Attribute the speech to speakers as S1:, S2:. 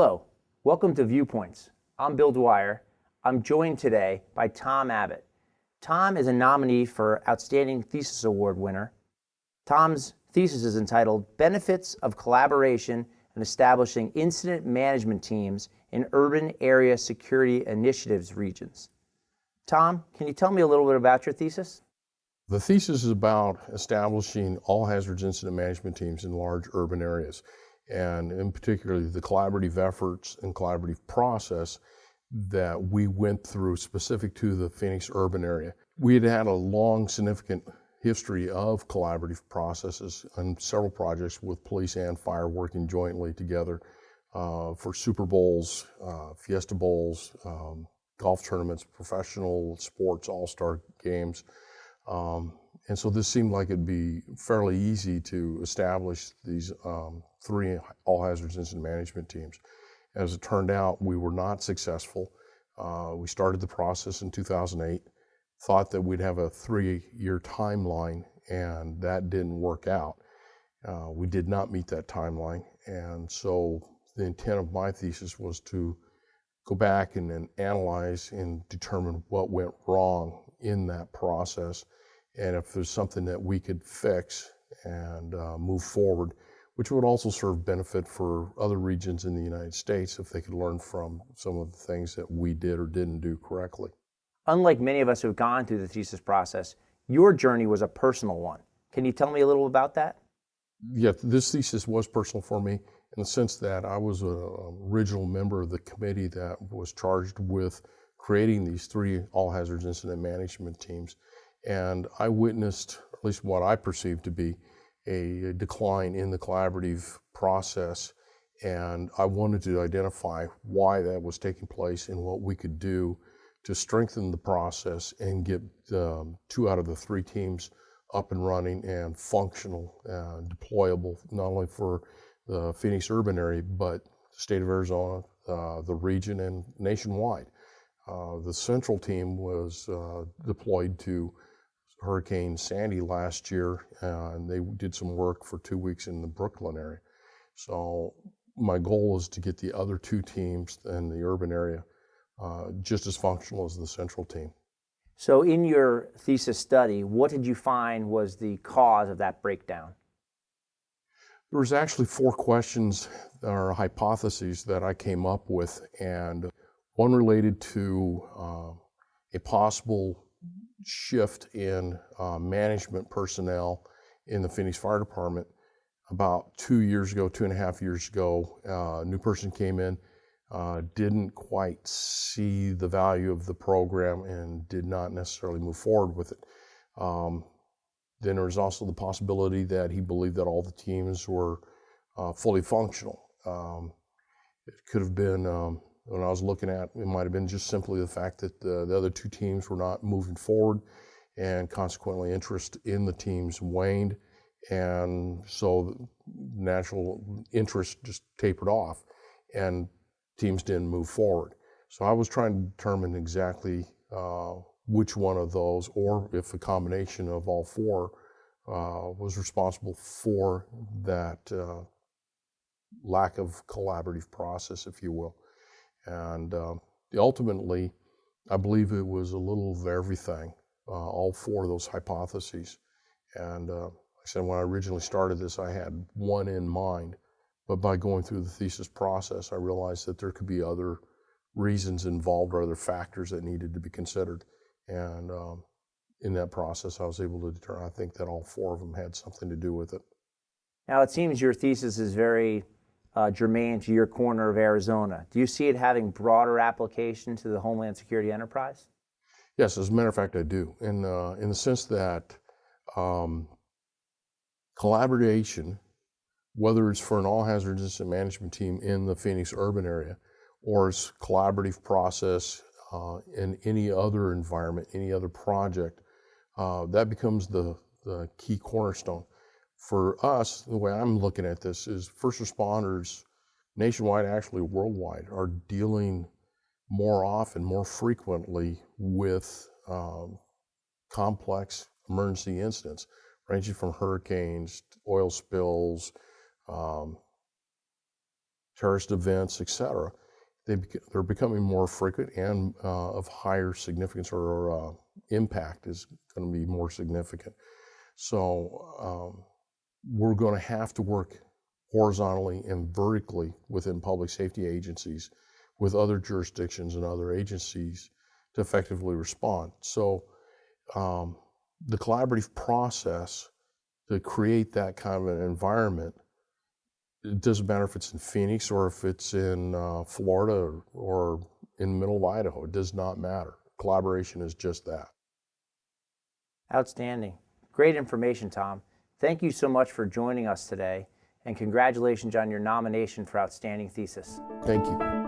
S1: Hello, welcome to Viewpoints. I'm Bill Dwyer. I'm joined today by Tom Abbott. Tom is a nominee for Outstanding Thesis Award winner. Tom's thesis is entitled Benefits of Collaboration and Establishing Incident Management Teams in Urban Area Security Initiatives Regions. Tom, can you tell me a little bit about your thesis?
S2: The thesis is about establishing all hazards incident management teams in large urban areas, and in particular the collaborative efforts and collaborative process that we went through specific to the Phoenix urban area. We had had a long, significant history of collaborative processes on several projects with police and fire working jointly together for Super Bowls, Fiesta Bowls, golf tournaments, professional sports, all-star games. And so this seemed like it'd be fairly easy to establish these three all hazards incident management teams. As it turned out, we were not successful. We started the process in 2008, thought that we'd have a 3-year timeline, and that didn't work out. We did not meet that timeline, and so the intent of my thesis was to go back and then analyze and determine what went wrong in that process, and if there's something that we could fix and move forward, which would also serve benefit for other regions in the United States if they could learn from some of the things that we did or didn't do correctly.
S1: Unlike many of us who've gone through the thesis process, your journey was a personal one. Can you tell me a little about that?
S2: Yeah, this thesis was personal for me in the sense that I was an original member of the committee that was charged with creating these three all hazards incident management teams. And I witnessed, at least what I perceived to be, a decline in the collaborative process. And I wanted to identify why that was taking place and what we could do to strengthen the process and get 2 out of the 3 teams up and running and functional, deployable, not only for the Phoenix urban area, but the state of Arizona, the region, and nationwide. The central team was deployed to Hurricane Sandy last year, and they did some work for 2 weeks in the Brooklyn area. So my goal is to get the other 2 teams in the urban area just as functional as the central team.
S1: So in your thesis study, what did you find was the cause of that breakdown?
S2: There was actually 4 questions or hypotheses that I came up with, and one related to a possible shift in management personnel in the Phoenix Fire Department. About 2.5 years ago, a new person came in, didn't quite see the value of the program and did not necessarily move forward with it. Then there was also the possibility that he believed that all the teams were fully functional. It could have been, when I was looking at, it might have been just simply the fact that the other 2 teams were not moving forward, and consequently interest in the teams waned, and so natural interest just tapered off, and teams didn't move forward. So I was trying to determine exactly which one of those, or if a combination of all 4 was responsible for that lack of collaborative process, if you will. And ultimately, I believe it was a little of everything, all 4 of those hypotheses. And like I said, when I originally started this, I had one in mind. But by going through the thesis process, I realized that there could be other reasons involved or other factors that needed to be considered. And in that process, I was able to determine, I think, that all 4 of them had something to do with it.
S1: Now, it seems your thesis is very germane to your corner of Arizona. Do you see it having broader application to the Homeland Security enterprise?
S2: Yes, as a matter of fact, I do. In the sense that collaboration, whether it's for an all hazards incident management team in the Phoenix urban area, or it's collaborative process in any other environment, any other project, that becomes the key cornerstone. For us, the way I'm looking at this is first responders nationwide, actually worldwide, are dealing more often, more frequently with complex emergency incidents, ranging from hurricanes, oil spills, terrorist events, etc. They're becoming more frequent and of higher significance, or impact is going to be more significant. So we're going to have to work horizontally and vertically within public safety agencies with other jurisdictions and other agencies to effectively respond. So the collaborative process to create that kind of an environment, it doesn't matter if it's in Phoenix or if it's in Florida or in the middle of Idaho. It does not matter. Collaboration is just that.
S1: Outstanding. Great information, Tom. Thank you so much for joining us today, and congratulations on your nomination for Outstanding Thesis.
S2: Thank you.